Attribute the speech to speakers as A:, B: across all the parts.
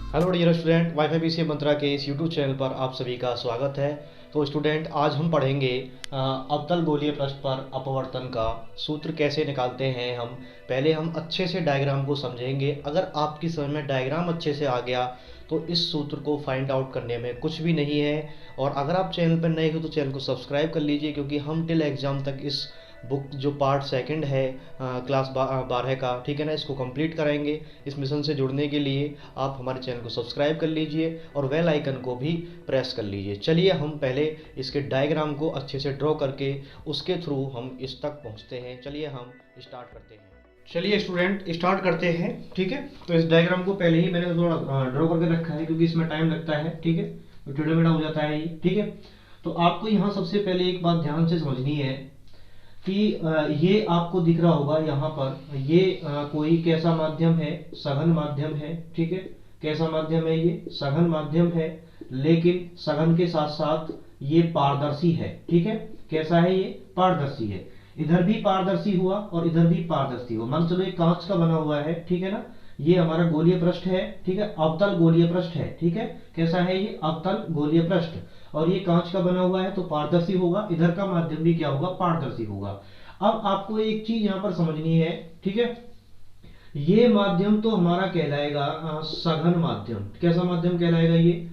A: Hello dear student, WiFi BCA Mantra के इस YouTube channel पर आप सभी का स्वागत है। तो स्टूडेंट, आज हम पढ़ेंगे अवतल गोलीय पृष्ठ पर अपवर्तन का सूत्र कैसे निकालते हैं। हम अच्छे से डायग्राम को समझेंगे। अगर आपकी समझ में डायग्राम अच्छे से आ गया तो इस सूत्र को फाइंड आउट करने में कुछ भी नहीं है। और अगर आप चैनल पर नए हो तो चैनल को सब्सक्राइब कर लीजिए, क्योंकि हम टिल एग्ज़ाम तक इस बुक जो पार्ट सेकंड है क्लास 12 का, ठीक है ना, इसको कंप्लीट कराएंगे। इस मिशन से जुड़ने के लिए आप हमारे चैनल को सब्सक्राइब कर लीजिए और बेल आइकन को भी प्रेस कर लीजिए। चलिए हम पहले इसके डायग्राम को अच्छे से ड्रॉ करके उसके थ्रू हम इस तक पहुंचते हैं। चलिए हम स्टार्ट करते हैं। चलिए स्टूडेंट, स्टार्ट करते हैं। ठीक है, तो इस डायग्राम को पहले ही मैंने थोड़ा ड्रॉ करके रखा है, क्योंकि इसमें टाइम लगता है। ठीक है, तो टेढ़ा मेढ़ा हो जाता है ये। ठीक है, तो आपको यहाँ सबसे पहले एक बात ध्यान से समझनी है कि ये आपको दिख रहा होगा यहाँ पर, ये कोई कैसा माध्यम है? सघन माध्यम है। ठीक है, कैसा माध्यम है? ये सघन माध्यम है, लेकिन सघन के साथ साथ ये पारदर्शी है। ठीक है, कैसा है? ये पारदर्शी है। इधर भी पारदर्शी हुआ और इधर भी पारदर्शी हुआ। मान चलो ये कांच का बना हुआ है, ठीक है ना, ये हमारा गोलीय पृष्ठ है। ठीक है, अवतल गोलीय पृष्ठ है। ठीक है, कैसा है? ये अवतल गोलीय पृष्ठ, और ये कांच का बना हुआ है तो पारदर्शी होगा। इधर का माध्यम भी क्या होगा? पारदर्शी होगा। अब आपको एक चीज यहां पर समझनी है। ठीक है, ये माध्यम तो हमारा कहलाएगा सघन माध्यम। कैसा माध्यम कहलाएगा? ये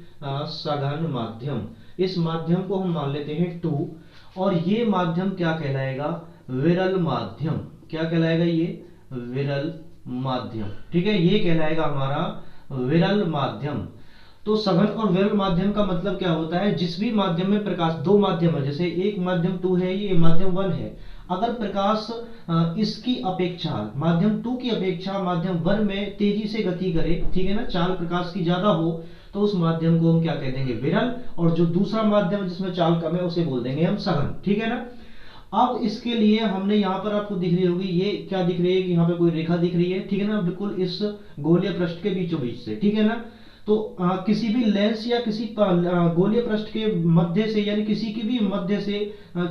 A: सघन माध्यम। इस माध्यम को हम मान लेते हैं 2, और ये माध्यम क्या कहलाएगा? विरल माध्यम। क्या कहलाएगा? ये विरल माध्यम। ठीक है, ये कहलाएगा हमारा विरल माध्यम। तो सघन और विरल माध्यम का मतलब क्या होता है? जिस भी माध्यम में प्रकाश, दो माध्यम है, जैसे एक माध्यम 2 है, ये माध्यम 1 है, अगर प्रकाश इसकी अपेक्षा, माध्यम 2 की अपेक्षा माध्यम 1 में तेजी से गति करे, ठीक है ना, चाल प्रकाश की ज्यादा हो, तो उस माध्यम को हम क्या कह देंगे? विरल। और जो दूसरा माध्यम है जिसमें चाल कम है, उसे बोल देंगे हम सघन। ठीक है ना। अब इसके लिए हमने यहाँ पर, आपको दिख रही होगी, ये क्या दिख रही है कि यहाँ पे कोई रेखा दिख रही है, ठीक है ना, बिल्कुल इस गोलीय पृष्ठ के बीचों बीच से। ठीक है ना, तो किसी भी लेंस या किसी गोलीय पृष्ठ के मध्य से, यानी किसी की भी मध्य से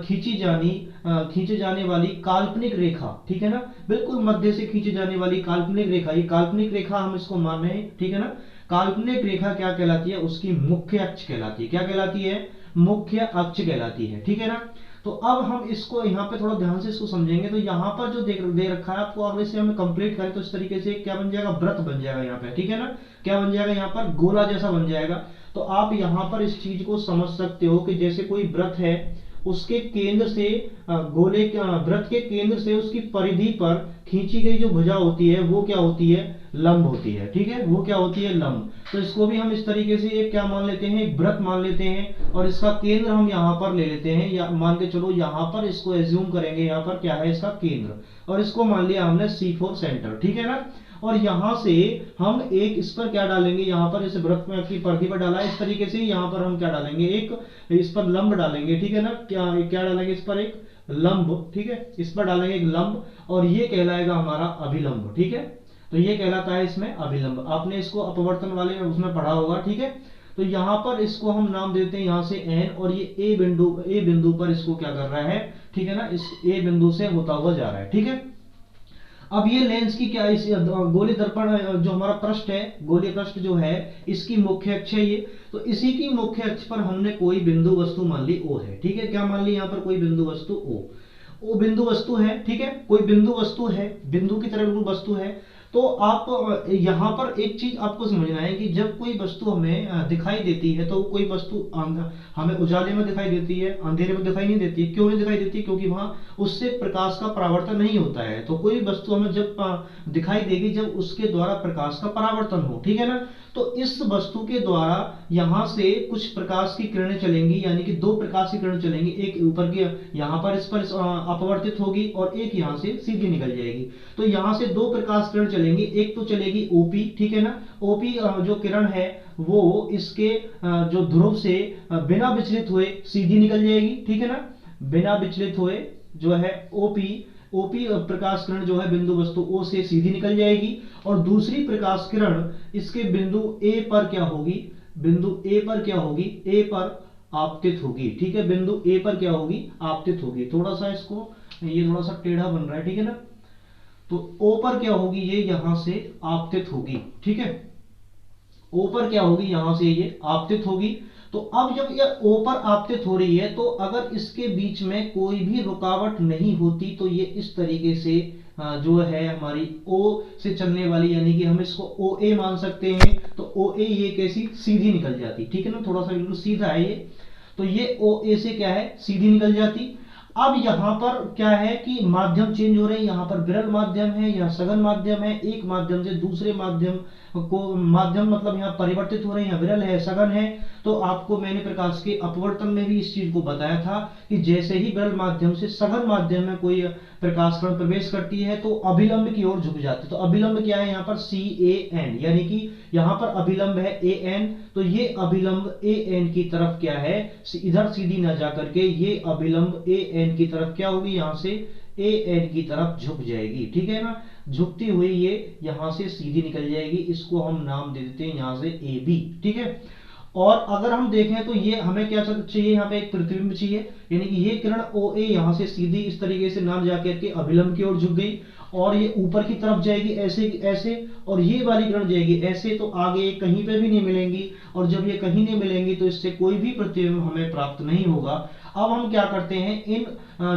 A: खींचे जाने वाली काल्पनिक रेखा, ठीक है ना, बिल्कुल मध्य से खींचे जाने वाली काल्पनिक रेखा, ये काल्पनिक रेखा हम इसको मान रहे हैं। ठीक है ना, काल्पनिक रेखा क्या कहलाती है? उसकी मुख्य अक्ष कहलाती है। क्या कहलाती है? मुख्य अक्ष कहलाती है। ठीक है ना। तो अब हम इसको यहाँ पे थोड़ा ध्यान से इसको समझेंगे। तो यहाँ पर जो दे रखा है आपको, अगर इसे हमें कंप्लीट करें तो इस तरीके से क्या बन जाएगा? वृत्त बन जाएगा यहाँ पे। ठीक है ना, क्या बन जाएगा? यहाँ पर गोला जैसा बन जाएगा। तो आप यहाँ पर इस चीज को समझ सकते हो कि जैसे कोई वृत्त है, उसके केंद्र से गोले के वृत्त के केंद्र से उसकी परिधि पर खींची गई जो भुजा होती है, वो क्या होती है? लंब होती है। ठीक है, वो क्या होती है? लंब। तो इसको भी हम इस तरीके से एक क्या मान लेते हैं? एक वृत्त मान लेते हैं, और इसका केंद्र हम यहाँ पर ले लेते हैं, या मान के चलो यहाँ पर इसको एज्यूम करेंगे, यहाँ पर क्या है इसका केंद्र, और इसको मान लिया हमने C4 सेंटर। ठीक है ना। और यहां से हम एक इस पर क्या डालेंगे? यहाँ पर इस वृत्त में की परिधि पर डाला है, इस तरीके से यहाँ पर हम क्या डालेंगे? एक इस पर लंब डालेंगे। ठीक है ना, क्या क्या डालेंगे इस पर? एक लंब। ठीक है, इस पर डालेंगे एक लंब, और ये कहलाएगा हमारा अभिलंब। ठीक है, तो ये कहलाता है इसमें अभिलंब। आपने इसको अपवर्तन वाले उसमें पढ़ा होगा। ठीक है, तो यहाँ पर इसको हम नाम देते हैं यहाँ से n, और ये ए बिंदु पर इसको क्या कर रहा है? ठीक है ना, इस ए बिंदु से होता हुआ जा रहा है। ठीक है, अब ये लेंस की क्या, इस गोली दर्पण जो हमारा पृष्ठ है, गोलीय पृष्ठ जो है, इसकी मुख्य अक्ष है ये। तो इसी की मुख्य अक्ष पर हमने कोई बिंदु वस्तु मान ली O है। ठीक है, क्या मान ली? यहाँ पर कोई बिंदु वस्तु O बिंदु वस्तु है। ठीक है, कोई बिंदु वस्तु है, बिंदु की तरह बिल्कुल वस्तु है। तो आप यहाँ पर एक चीज आपको समझना है कि जब कोई वस्तु हमें दिखाई देती है, तो कोई वस्तु हमें उजाले में दिखाई देती है, अंधेरे में दिखाई नहीं देती। क्यों नहीं दिखाई देती? क्योंकि वहां उससे प्रकाश का परावर्तन नहीं होता है। तो कोई वस्तु हमें जब दिखाई देगी जब उसके द्वारा प्रकाश का परावर्तन हो। ठीक है ना, तो इस वस्तु के द्वारा यहां से कुछ प्रकाश की किरणें चलेंगी, यानी कि दो प्रकाश की किरणें चलेंगी। एक ऊपर की यहाँ पर इस पर अपवर्तित होगी, और एक यहाँ से सीधी निकल जाएगी। तो यहाँ से दो प्रकाश किरण चलेंगी। एक तो चलेगी ओपी, ठीक है ना, ओपी जो किरण है वो इसके जो ध्रुव से बिना विचलित हुए सीधी निकल जाएगी। ठीक है ना, बिना विचलित हुए जो है ओपी प्रकाश किरण जो है बिंदु वस्तु O से सीधी निकल जाएगी। और दूसरी प्रकाश किरण इसके बिंदु A पर क्या होगी? बिंदु A पर क्या होगी? A पर आपतित होगी। ठीक है, बिंदु A पर क्या होगी? आपतित होगी। थोड़ा सा इसको, ये थोड़ा सा टेढ़ा बन रहा है। ठीक है ना, तो O पर क्या होगी? ये यहां से आपतित होगी। ठीक है, ओ पर क्या होगी, यहां से ये आपतित होगी। तो अब जब ये ओ पर आपतित हो रही है, तो अगर इसके बीच में कोई भी रुकावट नहीं होती तो ये इस तरीके से जो है हमारी ओ से चलने वाली, यानी कि हम इसको ओ ए मान सकते हैं। तो ओ ए ये कैसी सीधी निकल जाती, ठीक है ना, थोड़ा सा बिल्कुल सीधा है ये। तो ये ओ ए से क्या है, सीधी निकल जाती। अब यहां पर क्या है कि माध्यम चेंज हो रहे हैं, यहां पर विरल माध्यम है, यहाँ सघन माध्यम है, एक माध्यम से दूसरे माध्यम को, माध्यम मतलब यहाँ परिवर्तित हो रहे हैं, यहाँ विरल है, सघन है। तो आपको मैंने प्रकाश के अपवर्तन में भी इस चीज को बताया था कि जैसे ही विरल माध्यम से सघन माध्यम में कोई प्रकाश कण प्रवेश करती है तो अभिलंब की ओर झुक जाती है। तो अभिलंब क्या है यहाँ पर, सी ए एन, यानी कि यहाँ पर अभिलंब है ए एन। तो ये अभिलंब ए एन की तरफ क्या है, इधर सीधी ना जा करके ये अभिलंब ए एन की तरफ क्या होगी, यहाँ से ए एन की तरफ झुक जाएगी, ठीक है ना। झुकती हुई ये यहां से सीधी निकल जाएगी, इसको हम नाम दे देते हैं यहां से ए बी, ठीक है। और अगर हम देखें तो ये हमें क्या चाहिए, यहाँ पे एक प्रतिबिंब चाहिए, यानी कि ये किरण ओ ए यहाँ से सीधी इस तरीके से नाम जाकर के अभिलंब की ओर झुक गई, और ये ऊपर की तरफ जाएगी ऐसे ऐसे, और ये वाली किरण जाएगी ऐसे। तो आगे कहीं पे भी नहीं मिलेंगी, और जब ये कहीं नहीं मिलेंगी तो इससे कोई भी प्रतिबिंब हमें प्राप्त नहीं होगा। अब हम क्या करते हैं, इन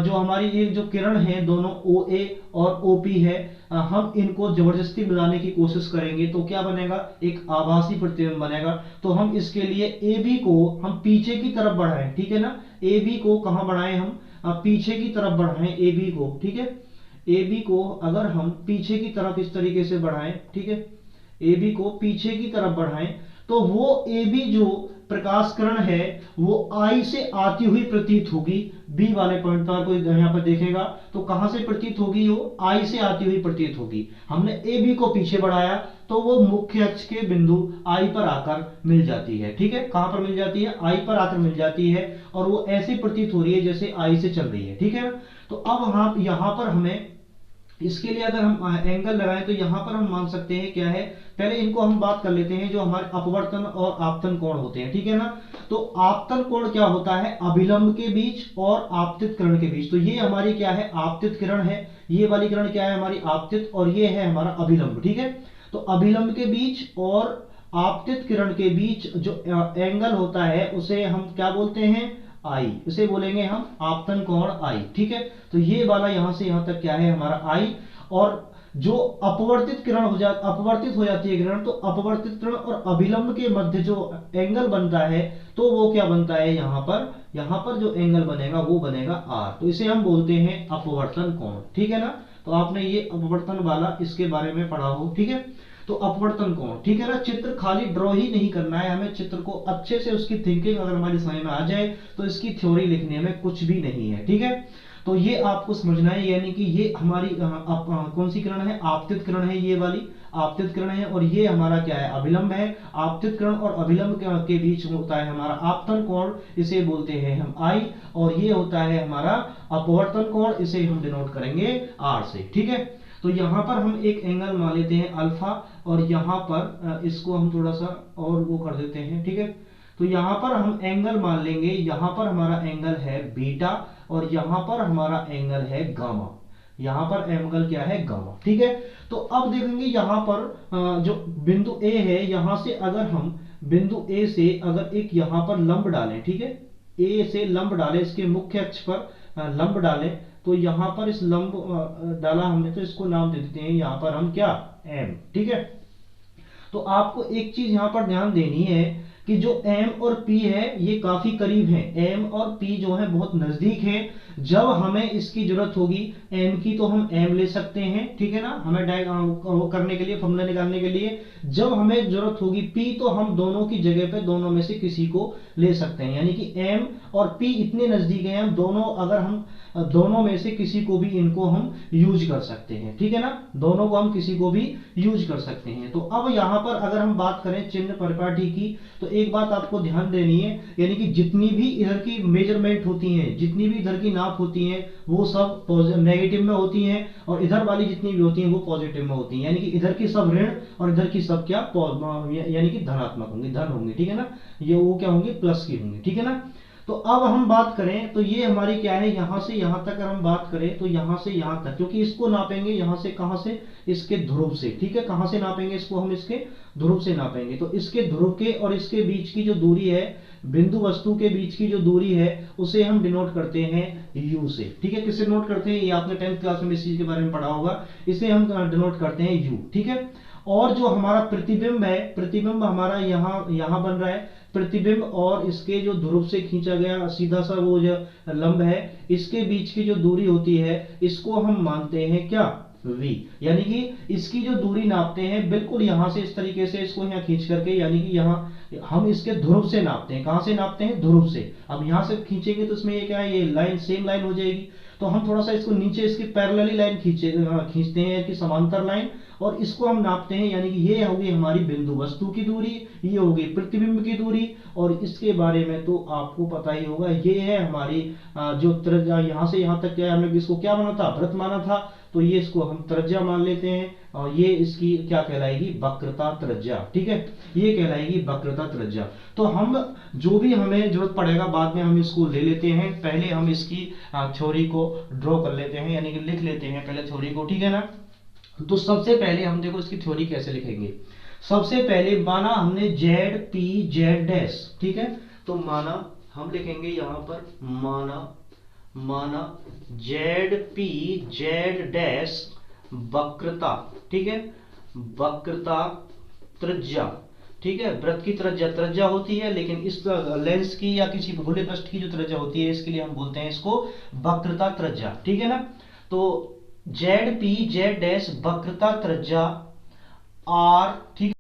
A: जो हमारी ये जो किरण है दोनों ओ ए और ओ पी है, हम इनको जबरदस्ती मिलाने की कोशिश करेंगे तो क्या बनेगा, एक आभासी प्रतिबिंब बनेगा। तो हम इसके लिए ए बी को हम पीछे की तरफ बढ़ाएं, ठीक है ना। ए बी को कहां बढ़ाएं हम, पीछे की तरफ बढ़ाएं ए बी को, ठीक है। ए बी को अगर हम पीछे की तरफ इस तरीके से बढ़ाएं, ठीक है, ए बी को पीछे की तरफ बढ़ाएं, तो वो ए बी जो प्रकाश किरण है वो आई से आती हुई प्रतीत होगी। बी वाले पॉइंट पर कोई यहाँ पर देखेगा तो कहां से प्रतीत होगी, वो आई से आती हुई प्रतीत होगी। हमने ए बी को पीछे बढ़ाया तो वो मुख्य अक्ष के बिंदु आई पर आकर मिल जाती है, ठीक है। कहां पर मिल जाती है, आई पर आकर मिल जाती है, और वो ऐसी प्रतीत हो रही है जैसे आई से चल रही है, ठीक है। तो अब हम यहां पर हमें इसके लिए अगर हम एंगल लगाएं तो यहां पर हम मान सकते हैं क्या है, पहले इनको हम बात कर लेते हैं जो हमारे अपवर्तन और आपतन कोण होते हैं, ठीक है ना। तो आपतन कोण क्या होता है, अभिलंब के बीच और आपतित किरण के बीच। तो ये हमारी क्या है, आपतित किरण है, ये वाली किरण क्या है हमारी आपतित, और ये है हमारा अभिलंब, ठीक है। तो अभिलंब के बीच और आपतित किरण के बीच जो एंगल होता है उसे हम क्या बोलते हैं, आई, इसे बोलेंगे हम आपतन कोण आई, ठीक है। तो ये वाला यहां से यहां तक क्या है हमारा आई। और जो अपवर्तित किरण अपवर्तित हो जाती है किरण, तो अपवर्तित किरण और अभिलंब के मध्य जो एंगल बनता है तो वो क्या बनता है, यहां पर जो एंगल बनेगा वो बनेगा आर। तो इसे हम बोलते हैं अपवर्तन कोण, ठीक है ना। तो आपने ये अपवर्तन वाला इसके बारे में पढ़ा हो, ठीक है। तो अपवर्तन कोण, ठीक है ना। चित्र खाली ड्रॉ ही नहीं करना है हमें, चित्र को अच्छे से उसकी थिंकिंग अगर हमारी समझ में आ जाए तो इसकी थ्योरी लिखने में कुछ भी नहीं है, ठीक है। तो ये आपको समझना है, यानी कि ये हमारी कौन सी किरण है, आपतित किरण है, ये वाली आपतित किरण है, और ये हमारा क्या है, अभिलंब है। आपतित किरण और अभिलंब के बीच होता है हमारा आपतन कोण, इसे बोलते हैं हम आई। और ये होता है हमारा अपवर्तन कोण, इसे हम डिनोट करेंगे आर से, ठीक है। तो यहां पर हम एक एंगल मान लेते हैं अल्फा, और यहां पर इसको हम थोड़ा सा और वो कर देते हैं, ठीक है। तो यहां पर हम एंगल मान लेंगे, यहां पर हमारा एंगल है बीटा, और यहां पर हमारा एंगल है गामा। यहां पर एंगल क्या है, गामा, ठीक है। तो अब देखेंगे यहां पर जो बिंदु ए है, यहां से अगर हम बिंदु ए से अगर एक यहां पर लंब डालें, ठीक है, ए से लंब डालें, इसके मुख्य अक्ष पर लंब डालें, तो यहां पर इस लंब डाला हमने, तो इसको नाम दे देते हैं यहां पर हम क्या, एम, ठीक है। तो आपको एक चीज यहां पर ध्यान देनी है कि जो m और p है ये काफी करीब हैं, m और p जो है बहुत नजदीक हैं। जब हमें इसकी जरूरत होगी m की तो हम m ले सकते हैं, ठीक है ना, हमें वो करने के लिए, फॉर्मूला निकालने के लिए। जब हमें जरूरत होगी p तो हम दोनों की जगह पे दोनों में से किसी को ले सकते हैं, यानी कि m और p इतने नजदीक हैं, हम दोनों अगर हम दोनों में से किसी को भी इनको हम यूज कर सकते हैं, ठीक है ना, दोनों को हम किसी को भी यूज कर सकते हैं। तो अब यहाँ पर अगर हम बात करें चिन्ह परिपाटी की, तो एक बात आपको ध्यान देनी है, यानी कि जितनी भी इधर की मेजरमेंट होती हैं, जितनी भी इधर की नाप होती हैं, वो सब नेगेटिव में होती हैं, और इधर वाली जितनी भी होती हैं वो पॉजिटिव में होती हैं, यानी कि इधर की सब ऋण और इधर की सब क्या यानी कि धनात्मक होंगी, धन होंगे, ठीक है ना, ये वो क्या होंगी, प्लस की होंगी, ठीक है ना। तो अब हम बात करें तो ये हमारी क्या है, यहां से यहां तक अगर हम बात करें तो यहां से यहां तक, क्योंकि इसको नापेंगे यहां से, कहां से, इसके ध्रुव से, ठीक है, कहां से नापेंगे इसको, हम इसके ध्रुव से नापेंगे। तो इसके ध्रुव के और इसके बीच की जो दूरी है, बिंदु वस्तु के बीच की जो दूरी है, उसे हम डिनोट करते हैं u से, ठीक है। किससे नोट करते हैं, ये आपने 10th क्लास में इस चीज के बारे में पढ़ा होगा, इसे हम डिनोट करते हैं u, ठीक है। और जो हमारा प्रतिबिंब है, प्रतिबिंब हमारा यहाँ यहाँ बन रहा है, प्रतिबिंब और इसके जो ध्रुव से खींचा गया सीधा सा वो जो लंब है, इसके बीच की जो दूरी होती है, इसको हम मानते हैं क्या, v, यानी कि इसकी जो दूरी नापते हैं बिल्कुल यहां से इस तरीके से इसको यहाँ खींच करके, यानी कि यहाँ हम इसके ध्रुव से नापते हैं, कहां से नापते हैं, ध्रुव से। अब यहां से खींचेंगे तो इसमें ये क्या है, ये लाइन सेम लाइन हो जाएगी, तो हम थोड़ा सा इसको नीचे इसकी पैरेलली लाइन खींचते हैं कि समांतर लाइन, और इसको हम नापते हैं, यानी कि ये होगी हमारी बिंदु वस्तु की दूरी, ये होगी प्रतिबिंब की दूरी, और इसके बारे में तो आपको पता ही होगा, ये है हमारी जो त्रिज्या, यहाँ से यहाँ तक क्या हमने इसको क्या माना था, वृत्त माना था, तो ये इसको हम त्रिज्या मान लेते हैं, और ये इसकी क्या कहलाएगी, वक्रता त्रिज्या, ठीक है, ये कहलाएगी वक्रता त्रिज्या। तो हम जो भी हमें जरूरत पड़ेगा बाद में हम इसको ले लेते हैं, पहले हम इसकी थ्योरी को ड्रॉ कर लेते हैं, यानी कि लिख लेते हैं पहले थ्योरी को, ठीक है ना। तो सबसे पहले हम देखो इसकी थ्योरी कैसे लिखेंगे। सबसे पहले माना हमने जेड पी जेड डैश, ठीक है, तो माना हम लिखेंगे यहां पर माना जेड पी जेड डैश वक्रता, ठीक है, वक्रता त्रिज्या, ठीक है। वृत्त की त्रिज्या होती है, लेकिन इस लेंस की या किसी गोले पृष्ठ की जो त्रिज्या होती है, इसके लिए हम बोलते हैं इसको वक्रता त्रिज्या, ठीक है ना। तो जेड पी जेड डैश वक्रता त्रिज्या आर, ठीक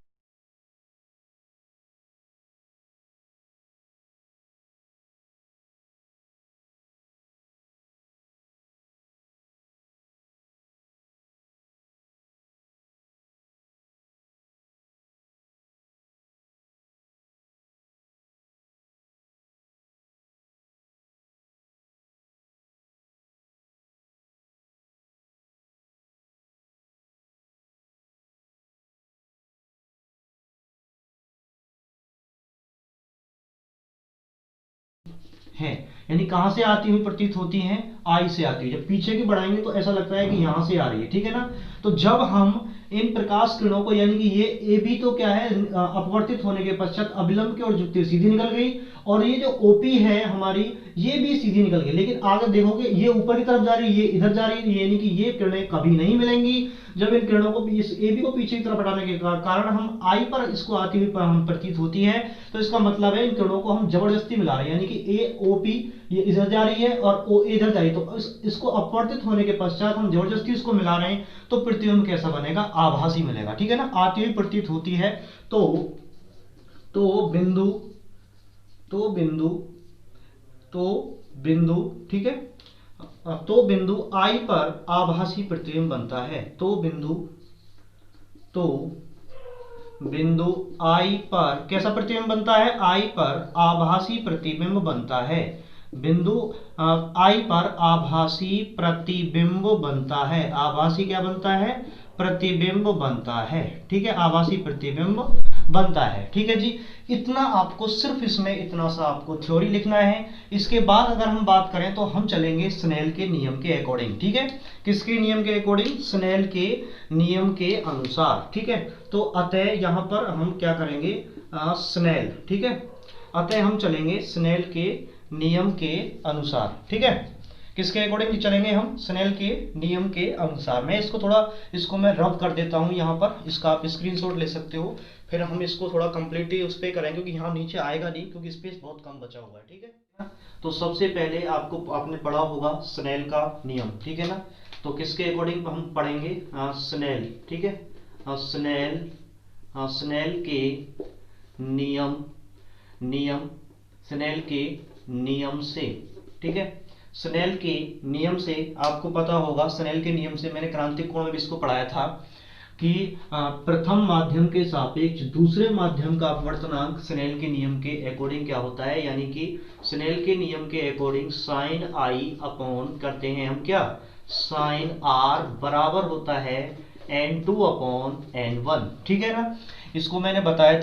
A: है, यानी कहां से आती हुई प्रतीत होती हैं, आई से आती है। जब पीछे की बढ़ाएंगे तो ऐसा लगता है कि यहां से आ रही है, ठीक है ना। तो जब हम इन प्रकाश किरणों को, यानी कि ये भी तो क्या है, अपवर्तित होने के पश्चात अभिलंब की ओर झुकती सीधी निकल गई, और ये जो ओपी है हमारी, ये भी सीधी निकल गई, लेकिन आगे देखोगे ये ऊपर की तरफ जा रही है, ये इधर जा रही है, यानी कि ये किरणें कभी नहीं मिलेंगी। जब इन किरणों को इस ए बी को पीछे की तरफ हटाने के कारण हम आई पर इसको आती हुई हम प्रतीत होती है, तो इसका मतलब है इन किरणों को हम जबरदस्ती मिला रहे हैं, यानी कि ए ओ पी ये इधर जा रही है और ओ इधर जा रही है, तो इसको अपवर्तित होने के पश्चात हम जबरदस्ती इसको मिला रहे हैं, तो प्रतिबिंब कैसा बनेगा, आभासी मिलेगा, ठीक है ना, आती हुई प्रतीत होती है। तो बिंदु तो बिंदु तो बिंदु ठीक है, तो बिंदु आई पर आभासी प्रतिबिंब बनता है, तो बिंदु आई पर कैसा प्रतिबिंब बनता है, आई पर आभासी प्रतिबिंब बनता है, बिंदु आई पर आभासी प्रतिबिंब बनता है, आभासी क्या बनता है, प्रतिबिंब बनता है, ठीक है, आभासी प्रतिबिंब बनता है, ठीक है जी। इतना आपको सिर्फ इसमें इतना सा आपको थ्योरी लिखना है। इसके बाद अगर हम बात करें तो हम चलेंगे स्नेल के नियम के अकॉर्डिंग, ठीक है, किसके नियम के अकॉर्डिंग, स्नेल के नियम के अनुसार, ठीक है। तो अतः यहां पर हम क्या करेंगे, स्नेल, ठीक है, अतः हम चलेंगे स्नेल के नियम के अनुसार, ठीक है, किसके अकॉर्डिंग चलेंगे हम, स्नेल के नियम के अनुसार। मैं इसको मैं रब कर देता हूं यहाँ पर, इसका आप स्क्रीनशॉट ले सकते हो, फिर हम इसको थोड़ा कंप्लीटली उस पर करेंगे, क्योंकि यहाँ नीचे आएगा नहीं, क्योंकि स्पेस बहुत कम बचा हुआ है, ठीक है। तो सबसे पहले आपने पढ़ा होगा स्नेल का नियम, ठीक है ना। तो किसके अकॉर्डिंग हम पढ़ेंगे, स्नेल, ठीक है, स्नेल के स्नेल के नियम से, ठीक है, स्नेल के नियम से आपको पता होगा, स्नेल के नियम से मैंने क्रांतिक कोण में भी इसको पढ़ाया था कि प्रथम माध्यम के सापेक्ष दूसरे माध्यम का अपवर्तनांक स्नेल के नियम के अकॉर्डिंग क्या होता है, यानी कि स्नेल के नियम के अकॉर्डिंग साइन आई अपॉन करते हैं हम क्या, साइन आर बराबर होता है n2 अपॉन n1, ठीक है ना। इसको मैंने बताया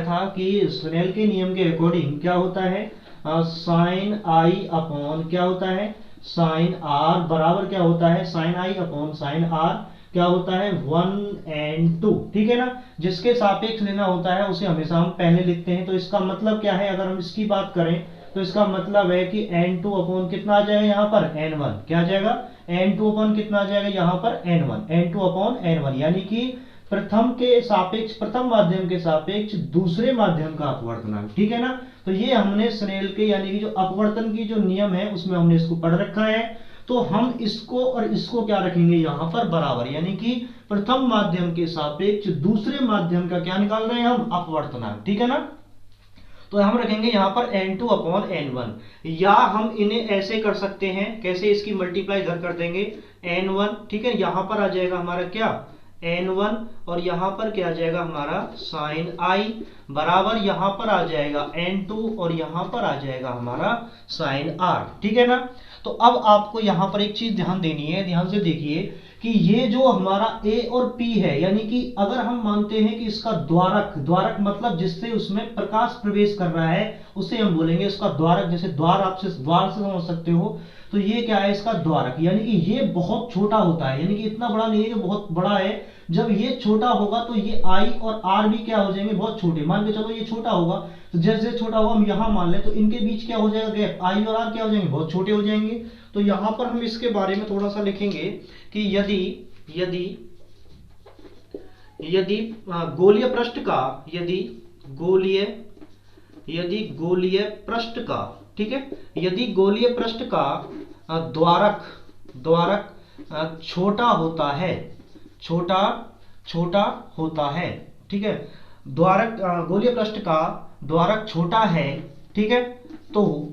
A: था कि स्नेल के नियम के अकॉर्डिंग क्या होता है, साइन आई अपॉन क्या होता है, साइन आर बराबर क्या होता है, sine I upon sine R क्या होता है 1 and 2, ठीक है ना। जिसके सापेक्ष लेना होता है उसे हमेशा हम पहले लिखते हैं। तो इसका मतलब क्या है, अगर हम इसकी बात करें तो इसका मतलब है कि n2 अपॉन कितना आ जाएगा यहाँ पर n1, क्या आ जाएगा n2 अपॉन कितना आ जाएगा यहाँ पर n1, n2 अपॉन n1, यानी कि प्रथम के सापेक्ष, प्रथम माध्यम के सापेक्ष दूसरे माध्यम का अपवर्तनांक, ठीक है ना। तो ये हमने स्नेल के यानी कि जो अपवर्तन की जो नियम है उसमें हमने इसको पढ़ रखा है। तो हम इसको और इसको क्या रखेंगे यहाँ पर बराबर, यानी कि प्रथम माध्यम के सापेक्ष दूसरे माध्यम का क्या निकाल रहे हैं हम, अपवर्तनांक, ठीक है ना। तो हम रखेंगे यहाँ पर n2 अपॉन n1, या हम इन्हें ऐसे कर सकते हैं, कैसे, इसकी मल्टीप्लाई इधर कर देंगे n1, ठीक है। यहाँ पर आ जाएगा हमारा क्या n1 और यहाँ पर क्या आ जाएगा हमारा साइन आई बराबर यहाँ पर आ जाएगा n2 और यहाँ पर आ जाएगा हमारा साइन आर, ठीक है ना। तो अब आपको यहाँ पर एक चीज ध्यान देनी है, ध्यान से देखिए कि ये जो हमारा A और P है, यानी कि अगर हम मानते हैं कि इसका द्वारक, द्वारक मतलब जिससे उसमें प्रकाश प्रवेश कर रहा है उसे हम बोलेंगे उसका द्वारक। जैसे द्वार, आपसे द्वार से समझ सकते हो, तो ये क्या है इसका द्वारक, यानी कि ये बहुत छोटा होता है, यानी कि इतना बड़ा नहीं है कि बहुत बड़ा है। जब ये छोटा होगा तो ये I और R भी क्या हो जाएंगे, बहुत छोटे। मान के चलो ये छोटा होगा, तो जैसे छोटा होगा हम यहां मान लें तो इनके बीच क्या हो जाएगा गैप, I और R क्या हो जाएंगे, बहुत छोटे हो जाएंगे। तो यहां पर हम इसके बारे में थोड़ा सा लिखेंगे कि यदि गोलीय पृष्ठ का, यदि गोलीय पृष्ठ का, ठीक है, यदि गोलीय पृष्ठ का द्वारक छोटा होता है, छोटा होता है, ठीक है, द्वारक गोलीय पृष्ठ का द्वारक छोटा है, ठीक है। तो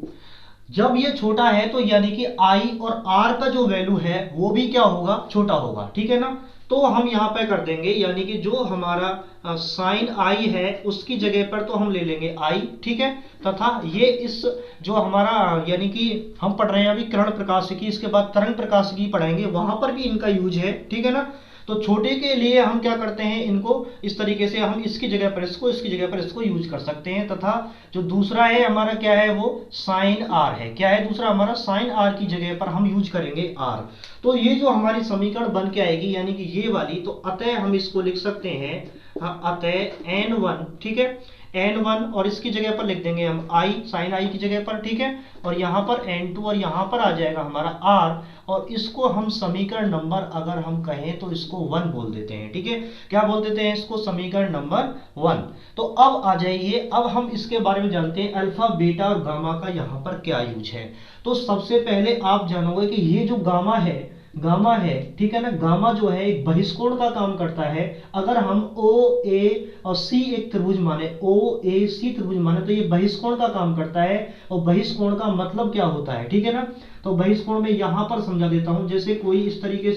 A: जब ये छोटा है तो यानी कि I और R का जो वैल्यू है वो भी क्या होगा, छोटा होगा, ठीक है ना। तो हम यहाँ पे कर देंगे, यानी कि जो हमारा साइन आई है उसकी जगह पर तो हम ले लेंगे I, ठीक है, तथा ये इस जो हमारा यानी कि हम पढ़ रहे हैं अभी किरण प्रकाशिकी, इसके बाद तरंग प्रकाशिकी पढ़ेंगे, वहां पर भी इनका यूज है, ठीक है ना। तो छोटे के लिए हम क्या करते हैं, इनको इस तरीके से हम इसकी जगह पर इसको, इसकी जगह पर इसको यूज कर सकते हैं। तथा जो दूसरा है हमारा क्या है, वो साइन आर है, क्या है दूसरा हमारा, साइन आर की जगह पर हम यूज करेंगे आर। तो ये जो हमारी समीकरण बन के आएगी यानी कि ये वाली, तो अतः हम इसको लिख सकते हैं अतः n1, ठीक है, n1 और इसकी जगह पर लिख देंगे हम I, साइन आई की जगह पर, ठीक है, और यहाँ पर n2 और यहाँ पर आ जाएगा हमारा r, और इसको हम समीकरण नंबर अगर हम कहें तो इसको 1 बोल देते हैं, ठीक है, क्या बोल देते हैं इसको, समीकरण नंबर 1। तो अब आ जाइए, अब हम इसके बारे में जानते हैं अल्फा, बीटा और गामा का यहाँ पर क्या यूज है। तो सबसे पहले आप जानोगे कि ये जो गामा है, ठीक है ना, गामा जो है एक बहिष्कोण का काम करता है। अगर हम ओ ए और सी एक त्रिभुज माने, ओ ए सी त्रिभुज माने, तो ये बहिष्कोण का काम करता है। और बहिष्कोण का मतलब क्या होता है, ठीक है ना। तो बहिष्कोण में यहां पर समझा देता हूं, जैसे कोई इस तरीके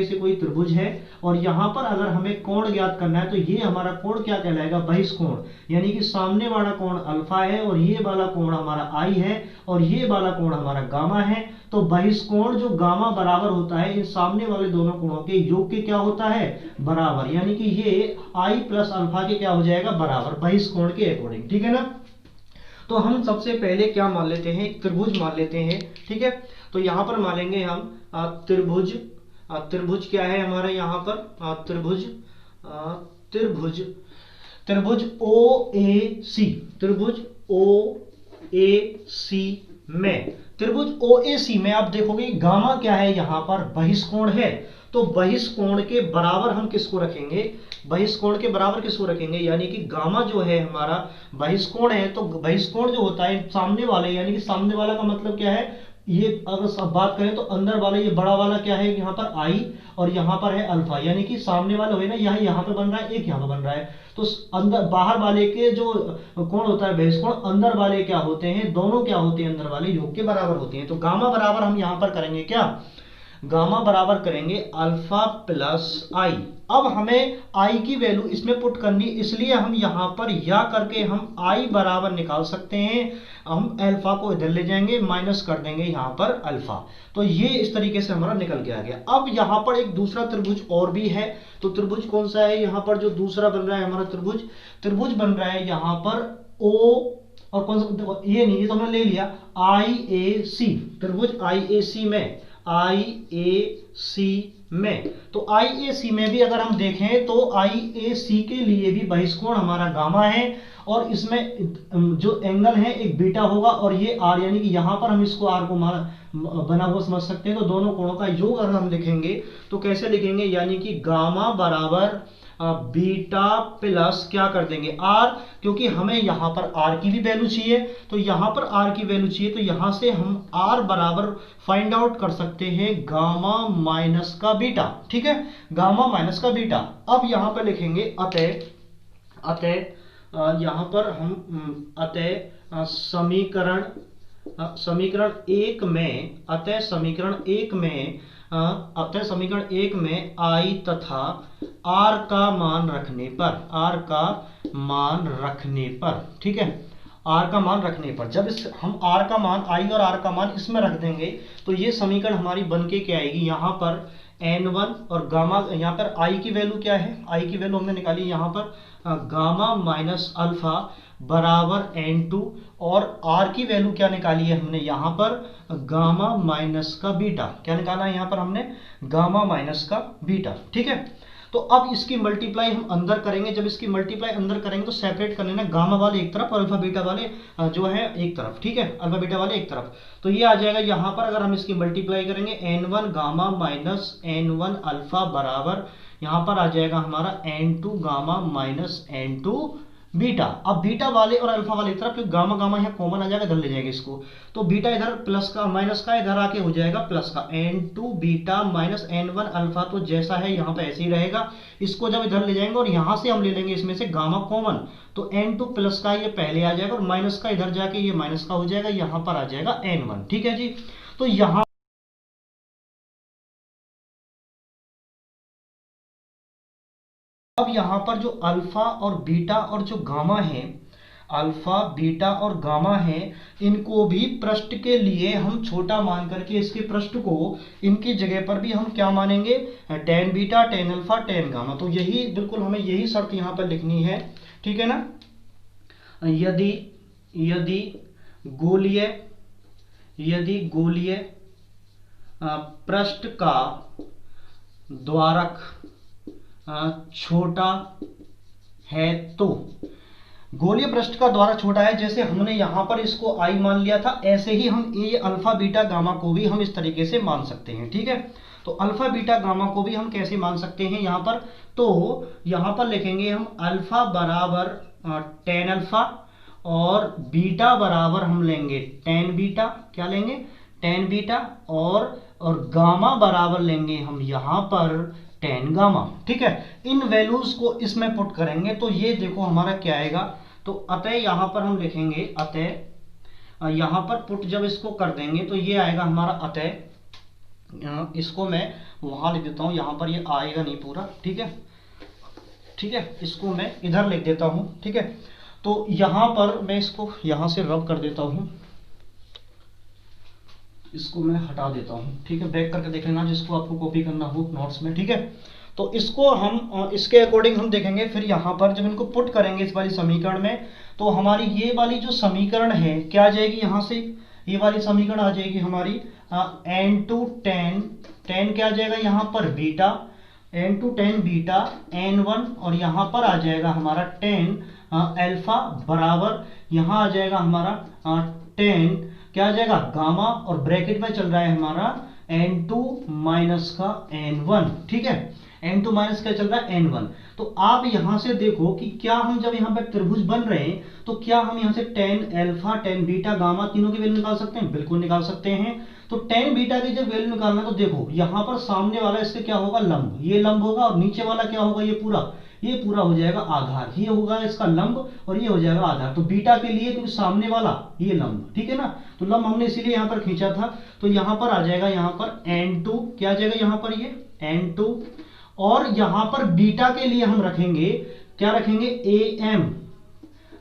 A: से कोई त्रिभुज है और यहां पर अगर हमें कोण ज्ञात करना है तो ये हमारा कोण क्या कहलाएगा, बहिष्कोण, यानी कि सामने वाला कोण अल्फा है और ये वाला कोण हमारा आई है और ये वाला कोण हमारा गामा है। तो बहिष्कोण जो गामा बराबर होता है इन सामने वाले दोनों कोणों के योग के क्या होता है, बराबर, यानी कि ये आई प्लस अल्फा के क्या हो जाएगा, बराबर, बहिष्कोण के अकॉर्डिंग, ठीक है ना। तो हम सबसे पहले क्या मान लेते हैं, त्रिभुज मान लेते हैं, ठीक है। तो यहां पर मानेंगे हम त्रिभुज क्या है हमारा यहाँ पर, त्रिभुज ओ ए सी, त्रिभुज ओ ए सी में, त्रिभुज ओ ए सी में आप देखोगे गामा क्या है, यहाँ पर बहिष्कोण है। तो बहिष्कोण के बराबर हम किसको रखेंगे, बहिष्कोण के बराबर किसको रखेंगे, यानी कि गामा जो है हमारा बहिष्कोण है। तो बहिष्कोण जो होता है सामने वाले, यानी कि सामने वाला का मतलब क्या है, ये अगर सब बात करें तो अंदर वाला ये बड़ा वाला क्या है, यहाँ पर आई और यहाँ पर है अल्फा, यानी कि सामने वाला हुए ना, यहाँ पे बन रहा है, एक यहाँ पे बन रहा है। तो अंदर बाहर वाले के जो कोण होता है बहिष्कोण, अंदर वाले क्या होते हैं, दोनों क्या होते हैं, अंदर वाले योग के बराबर होते हैं। तो गामा बराबर हम यहाँ पर करेंगे क्या, गामा बराबर करेंगे अल्फा प्लस आई। अब हमें आई की वैल्यू इसमें पुट करनी, इसलिए हम यहाँ पर या करके हम आई बराबर निकाल सकते हैं। हम अल्फा को इधर ले जाएंगे, माइनस कर देंगे यहाँ पर अल्फा। तो ये इस तरीके से हमारा निकल के आ गया। अब यहाँ पर एक दूसरा त्रिभुज और भी है। तो त्रिभुज कौन सा है, यहाँ पर जो दूसरा बन रहा है हमारा त्रिभुज बन रहा है यहाँ पर और कौन सा, देखो ये नहीं, ये तो हमने ले लिया IAC, त्रिभुज IAC में, IAC में, तो IAC में भी अगर हम देखें तो IAC के लिए भी बहिष्कोण हमारा गामा है, और इसमें जो एंगल है एक बीटा होगा, और ये आर, यानी कि यहां पर हम इसको आर को बना हुआ समझ सकते हैं। तो दोनों कोणों का योग अगर हम लिखेंगे तो कैसे लिखेंगे, यानी कि गामा बराबर बीटा प्लस क्या कर देंगे आर, क्योंकि हमें यहां पर आर की भी वैल्यू चाहिए, तो यहां पर आर की वैल्यू चाहिए, तो यहां से हम आर बराबर फाइंड आउट कर सकते हैं गामा माइनस का बीटा। ठीक है, गामा माइनस का बीटा। अब यहां पर लिखेंगे अतः यहां पर हम अतः समीकरण एक में, अतः समीकरण एक में आई तथा आर का मान रखने पर, ठीक है, आर का मान रखने पर, जब इस हम आर का मान, आई और आर का मान इसमें रख देंगे तो ये समीकरण हमारी बन के क्या आएगी, यहाँ पर n1 और गामा, यहाँ पर आई की वैल्यू क्या है, आई की वैल्यू हमने निकाली यहाँ पर गामा माइनस अल्फा बराबर n2, और r की वैल्यू क्या निकाली है हमने यहाँ पर गामा माइनस का बीटा, क्या निकाला है यहाँ पर हमने गामा माइनस का बीटा। ठीक है, तो अब इसकी मल्टीप्लाई हम अंदर करेंगे, जब इसकी मल्टीप्लाई अंदर करेंगे तो सेपरेट कर लेना, गामा वाले एक तरफ और अल्फा बीटा वाले जो है एक तरफ। ठीक है, अल्फा बीटा वाले एक तरफ, तो ये आ जाएगा यहाँ पर, अगर हम इसकी मल्टीप्लाई करेंगे n1 gamma minus n1 alpha बराबर, यहाँ पर आ जाएगा हमारा n2 gamma minus n2 beta. अब बीटा वाले और अल्फा वाले तरफ, क्योंकि गामा गामा यहाँ कॉमन आ जाएगा, इधर ले जाएंगे इसको, तो बीटा इधर प्लस का, माइनस का इधर आके हो जाएगा प्लस का, n2 beta minus n1 alpha, तो जैसा है यहाँ पे ऐसे ही रहेगा। इसको जब इधर ले जाएंगे और यहाँ से हम ले लेंगे इसमें से गामा कॉमन, तो n2 प्लस का ये पहले आ जाएगा और माइनस का इधर जाके ये माइनस का हो जाएगा, यहाँ पर आ जाएगा n1। ठीक है जी, तो यहाँ अब यहाँ पर जो अल्फा और बीटा और जो गामा है, अल्फा बीटा और गामा है, इनको भी पृष्ठ के लिए हम छोटा मान करके इसके पृष्ठ को, इनकी जगह पर भी हम क्या मानेंगे, tan beta tan alpha ten gamma. तो यही बिल्कुल हमें यही शर्त यहाँ पर लिखनी है। ठीक है ना, यदि गोलीय पृष्ठ का द्वारक छोटा है, तो गोलीय पृष्ठ का द्वारक छोटा है, जैसे हमने यहां पर इसको आई मान लिया था, ऐसे ही हम ये अल्फा बीटा गामा को भी हम इस तरीके से मान सकते हैं। ठीक है, तो अल्फा बीटा गामा को भी हम कैसे मान सकते हैं यहाँ पर, तो यहाँ पर लिखेंगे हम अल्फा बराबर टेन अल्फा और बीटा बराबर हम लेंगे टेन बीटा, क्या लेंगे टेन बीटा, और गामा बराबर लेंगे हम यहाँ पर टेन गामा। ठीक है, इन वैल्यूज को इसमें पुट करेंगे तो ये देखो हमारा क्या आएगा, तो अतः यहाँ पर हम लिखेंगे, अतः यहाँ पर पुट जब इसको कर देंगे तो ये आएगा हमारा, अतः इसको मैं वहां लिख देता हूँ, यहाँ पर ये आएगा नहीं पूरा। ठीक है, ठीक है, इसको मैं इधर लिख देता हूँ। ठीक है, तो यहाँ पर मैं इसको यहाँ से रब कर देता हूँ, इसको मैं हटा देता हूँ। ठीक है, बैक करके देख लेना जिसको आपको कॉपी करना हो नोट्स में। ठीक है, तो इसको हम इसके अकॉर्डिंग हम देखेंगे, फिर यहाँ पर जब इनको पुट करेंगे इस वाली समीकरण में, तो हमारी ये वाली जो समीकरण है क्या आ जाएगी, यहाँ से ये वाली समीकरण आ जाएगी हमारी n2 टेन, टेन क्या आ जाएगा यहाँ पर beta, n2 tan beta n1, और यहाँ पर आ जाएगा हमारा टेन अल्फा बराबर, यहाँ आ जाएगा हमारा टेन क्या आ जाएगा गामा, और ब्रैकेट में चल रहा है हमारा n2 माइनस का n1। ठीक है, n2 माइनस क्या चल रहा है n1। तो आप यहां से देखो कि क्या हम जब यहाँ पे त्रिभुज बन रहे हैं तो क्या हम यहाँ से tan alpha tan beta gamma तीनों की वैल्यू निकाल सकते हैं, बिल्कुल निकाल सकते हैं। तो टेन बीटा की जब वैल्यू निकालना, तो देखो यहाँ पर सामने वाला इसके क्या होगा लंब, ये लंब होगा, और नीचे वाला क्या होगा, ये पूरा हो जाएगा आधार, ये होगा इसका लंब और ये हो जाएगा आधार। तो बीटा के लिए क्योंकि सामने वाला ये लंब, ठीक है ना, तो लंब हमने इसीलिए यहाँ पर खींचा था, तो यहाँ पर आ जाएगा यहाँ पर n2, क्या आ जाएगा यहाँ पर ये n2, और यहाँ पर बीटा के लिए हम रखेंगे, क्या रखेंगे am,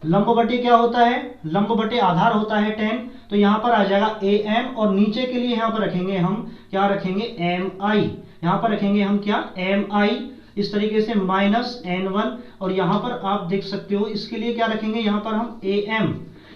A: लंब बटे क्या होता है, लंब बटे आधार होता है 10, तो यहाँ पर आ जाएगा am, और नीचे के लिए यहाँ पर रखेंगे हम, क्या रखेंगे mi, यहाँ पर रखेंगे हम क्या mi, इस तरीके से माइनस n1, और यहाँ पर आप देख सकते हो इसके लिए क्या रखेंगे, यहाँ पर हम am,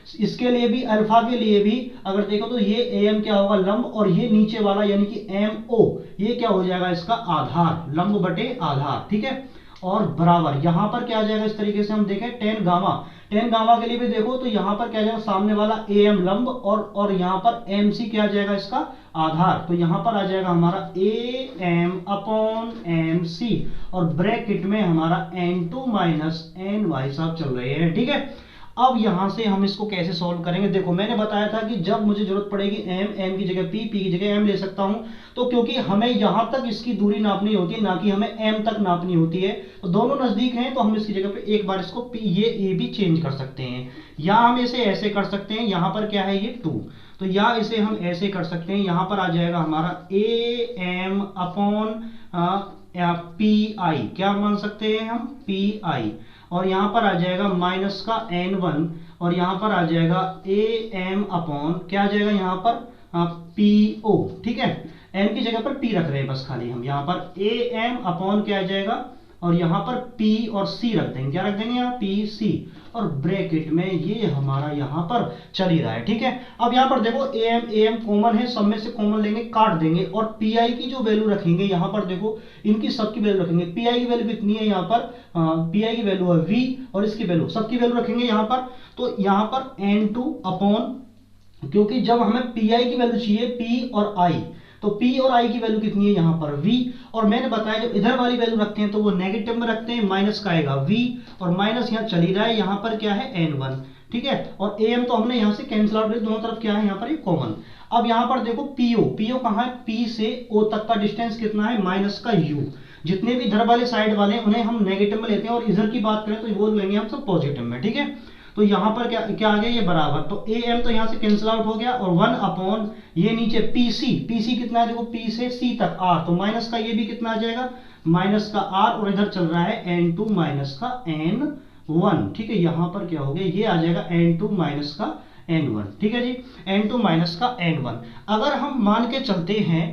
A: इसके लिए भी, अल्फा के लिए भी अगर देखो तो ये एम क्या होगा, लंब, और ये नीचे वाला यानी कि एम ओ, ये क्या हो जाएगा इसका आधार, लंब बटे आधार, ठीक है। और बराबर यहां पर क्या आ जाएगा, इस तरीके से हम देखें टेन गामा, टेन गामा के लिए भी देखो तो यहां पर क्या आ जाएगा, सामने वाला ए एम लंब और यहां पर एम सी क्या आ जाएगा इसका आधार, तो यहां पर आ जाएगा हमारा A M upon M C, और ब्रैकेट में हमारा n2 माइनस एन वाई साहब चल रहे हैं, ठीक है। अब यहां से हम इसको कैसे सॉल्व करेंगे, देखो मैंने बताया था कि जब मुझे जरूरत पड़ेगी एम, एम की जगह पी, पी की जगह एम ले सकता हूं, तो क्योंकि हमें यहां तक इसकी दूरी नापनी होती है, ना कि हमें एम तक नापनी होती है, तो दोनों नजदीक हैं, तो हम इसकी जगह पे एक बार इसको पी, ये ए भी चेंज कर सकते हैं, या हम इसे ऐसे कर सकते हैं, यहां पर क्या है ये 2, तो या इसे हम ऐसे कर सकते हैं, यहां पर आ जाएगा हमारा A M upon P I, क्या मान सकते हैं हम, पी आई, और यहां पर आ जाएगा माइनस का n1, और यहां पर आ जाएगा ए एम अपॉन क्या आ जाएगा यहां पर पी ओ, ठीक है। m की जगह पर p रख रहे हैं बस खाली हम, यहां पर ए एम अपॉन क्या आ जाएगा, और यहां पर p और c रख देंगे, क्या रख देंगे यहाँ p c, और ब्रैकेट में ये हमारा यहां पर चल ही रहा है, ठीक है। अब यहां पर देखो am am कॉमन है, सब में से कॉमन लेंगे, काट देंगे, और pi की जो वैल्यू रखेंगे यहां पर देखो, इनकी सबकी वैल्यू रखेंगे, pi की वैल्यू कितनी है यहाँ पर, pi की वैल्यू है v, और इसकी वैल्यू सबकी वैल्यू रखेंगे यहां पर, तो यहां पर n2 अपॉन, क्योंकि जब हमें pi की वैल्यू चाहिए p और i, तो p और i की वैल्यू कितनी है यहाँ पर v, और मैंने बताया जब इधर वाली वैल्यू रखते हैं तो वो नेगेटिव में रखते हैं, माइनस का आएगा v, और माइनस यहाँ चल ही रहा है, यहाँ पर क्या है n1, ठीक है, और am तो हमने यहाँ से कैंसिल आउट, दोनों तरफ क्या है यहाँ पर ये कॉमन। अब यहाँ पर देखो po कहाँ है, p से o तक का डिस्टेंस कितना है, माइनस का u, जितने भी इधर वाले साइड वाले उन्हें हम नेगेटिव में लेते हैं, और इधर की बात करें तो वो लेंगे हम सब पॉजिटिव में, ठीक है। तो यहां पर क्या क्या आ गया, ये बराबर, तो ए एम तो यहां से कैंसिल आउट हो गया, और 1 अपॉन ये नीचे पी सी, पी सी कितना है देखो, पी से सी तक आर, तो माइनस का ये भी कितना आ जाएगा, माइनस का आर, और इधर चल रहा है n2 माइनस का n1, ठीक है। यहां पर क्या हो गया, ये आ जाएगा n2 माइनस का n1, ठीक है जी, n2 माइनस का n1। अगर हम मान के चलते हैं,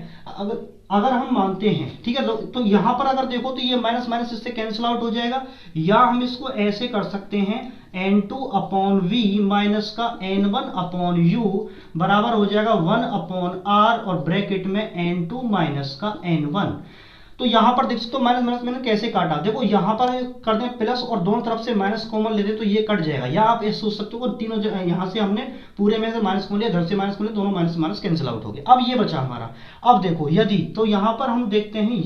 A: अगर हम मानते हैं, ठीक है, तो यहां पर अगर देखो तो ये माइनस माइनस इससे कैंसिल आउट हो जाएगा, या हम इसको ऐसे कर सकते हैं n2 अपॉन वी माइनस का n1 अपॉन यू बराबर हो जाएगा 1 अपॉन आर, और ब्रैकेट में n2 माइनस का n1। तो यहां पर देख सकते हो माइनस माइनस मैंने कैसे काटा, देखो यहां पर कर दें प्लस, और दोनों तरफ से माइनस कॉमन ले दे तो ये कट जाएगा, या आप ये सोच सकते हो तीनों यहां से हमने पूरे में से माइनस कॉमन लिया, इधर से माइनस कॉमन लिया, दोनों माइनस माइनस कैंसिल आउट हो गए। अब ये बचा हमारा, अब देखो यदि, तो यहां पर हम देखते हैं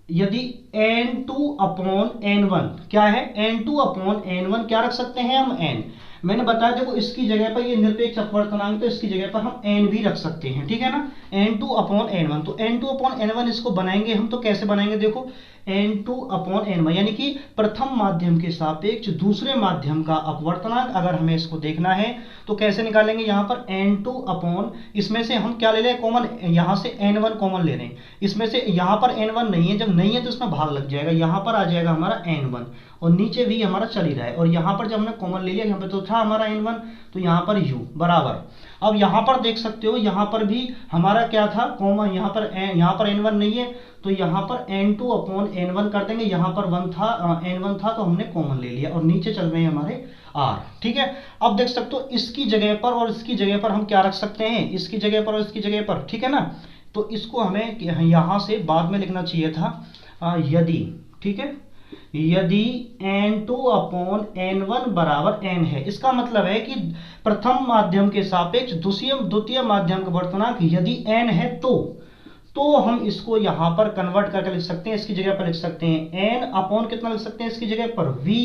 A: यदि n2 अपॉन n1 क्या है, n2 अपॉन n1 क्या रख सकते हैं हम, n, मैंने बताया देखो इसकी जगह पर ये निरपेक्ष अपवर्तनांक, तो इसकी जगह पर हम n भी रख सकते हैं, ठीक है ना, n2 अपॉन n1, तो n2 अपॉन n1 इसको बनाएंगे हम, तो कैसे बनाएंगे देखो, n2 अपॉन n1 यानी कि प्रथम माध्यम के सापेक्ष दूसरे माध्यम का अपवर्तनांक, अगर हमें इसको देखना है तो कैसे निकालेंगे, यहाँ पर n2 अपॉन, इसमें से हम क्या ले लें कॉमन, यहाँ से n1 कॉमन ले लें, इसमें से यहाँ पर n1 नहीं है, जब नहीं है तो इसमें भाग लग जाएगा, यहाँ पर आ जाएगा हमारा n1, और नीचे भी हमारा चल ही रहा है, और यहाँ पर जब हमने कॉमन ले लिया, यहाँ पर तो था हमारा n1, तो यहाँ पर u बराबर, अब यहाँ पर देख सकते हो यहाँ पर भी हमारा क्या था कॉमन, यहाँ पर n1 नहीं है, तो यहाँ पर n2 अपॉन n1 कर देंगे, यहाँ पर n1 था तो हमने कॉमन ले लिया, और नीचे चल रहे हैं हमारे r, ठीक है। अब देख सकते हो इसकी जगह पर और इसकी जगह पर हम क्या रख सकते हैं, इसकी जगह पर और इसकी जगह पर, ठीक है ना, तो इसको हमें यहाँ से बाद में लिखना चाहिए था यदि, ठीक है, यदि n2 अपॉन n1 बराबर n है, इसका मतलब है कि प्रथम माध्यम के सापेक्ष द्वितीय माध्यम का वर्तनांक यदि n है तो हम इसको यहां पर कन्वर्ट करके लिख सकते हैं, इसकी जगह पर लिख सकते हैं n अपॉन कितना लिख सकते हैं, इसकी जगह पर v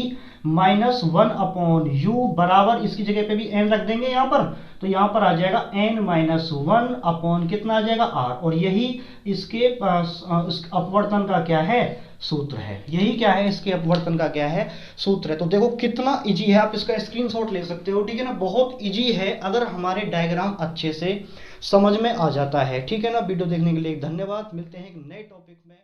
A: माइनस 1 अपॉन u बराबर, इसकी जगह पे भी n रख देंगे यहाँ पर, तो यहाँ पर आ जाएगा n माइनस 1 अपॉन कितना आ जाएगा r, और यही इसके अपवर्तन का क्या है सूत्र है, यही क्या है इसके अपवर्तन का क्या है सूत्र है। तो देखो कितना इजी है, आप इसका स्क्रीनशॉट ले सकते हो, ठीक है ना, बहुत इजी है अगर हमारे डायग्राम अच्छे से समझ में आ जाता है, ठीक है ना। वीडियो देखने के लिए धन्यवाद, मिलते हैं एक नए टॉपिक में।